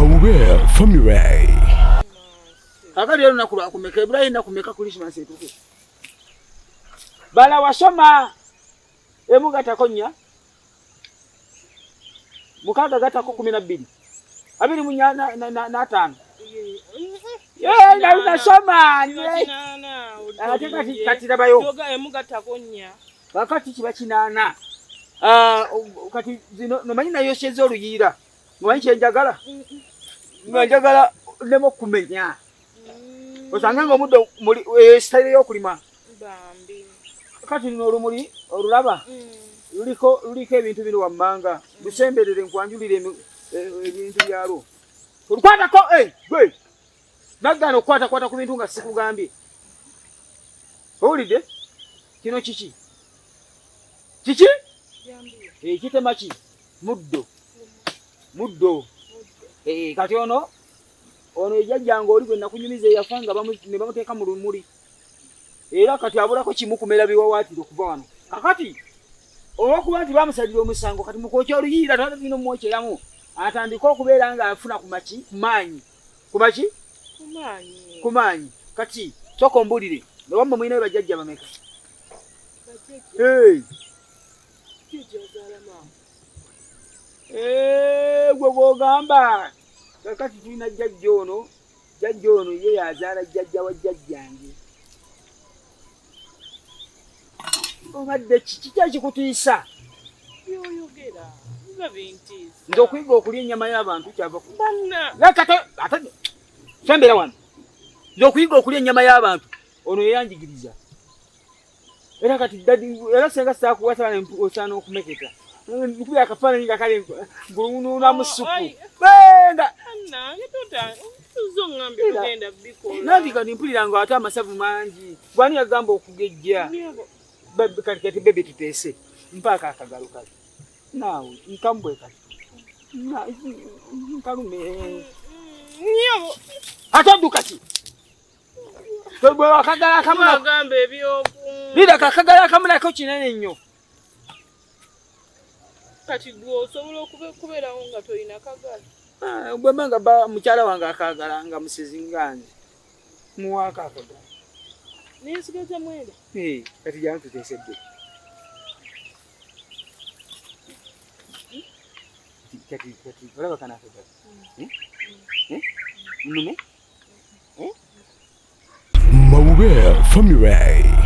Mawube family. Akali leo nakula kumeka Ibrahim na kumeka Christmas etuke. Bala wasoma emuga takonya. Mukaga gata ko 12. Abiri munya na 5. Na unasoma kati dabayo. Yoga emuga takonya. Wakati kiba kinana. Kati zino no manyina yosheze oluyira. Mwanche njagala. Njagala lemo kumenya. Osanga ngo mudo muri style yo kulima. Bambi. Kati no rumuri olulaba. Luliko ebintu bino wamanga. Busemberere nkwanjulire ebintu byaro. Tukwata ko gwe. Nagano kwata ku bintu nga sikugambye. Olide? Kino chichi. Chichi? Yambi. Kitema ki? Muddo. Kati ono ejajjanga oli gwe nakunyumiza yafanga ne bamuteka mu lumuli. Era kati abulako kimu kumera biwawaatiro kuva wano. Kakati okuba nti bamusalira omusango kati mukoocha oluyira tata bino mwokyeramu atandika okubeera nga afuna kumaanyi. Kumaanyi. Kati soko mbulire ne wamma mwine bajjajja bameka. Gwe gamba kakati tulina jjajja ono ye yazaala jjajja wa jjajjange. Obadde kiki kyakikutiisa? Yoyogera nga binti. Nze okuyiga okulya ennyama y'abantu kyava ku banna. Sembera wano. Nze okuyiga okulya ennyama y'abantu ono yeyanjigiriza. Era kati dadi era senga saakuwasa osaana okumeketa. Nkuya akafaananyi kakale ngulunuuna mu supu. Benga. Nange tuzongambi tugenda bikola. Nange kati mpulira nga ate amasavu mangi. Gwani yagamba okugejja. Kati bebe tuteese. Mpaka akagalo kali. Naawe nkambwe kati. Nkalume. Nyabo. Ataddu kati. Tobwe akagala kamuna. Agamba ebyoku. Lida akagala kamuna ko kinene nnyo. Kati gwo osobola okubeerawo nga toyina kagala. Bwe manga mukyala wange akagala nga musizinganze. Muwaaka akagala. Nesigaza mwenda. Kati jana tuteesedde. Kati olaba kana akagala. Nnume? Mawube family.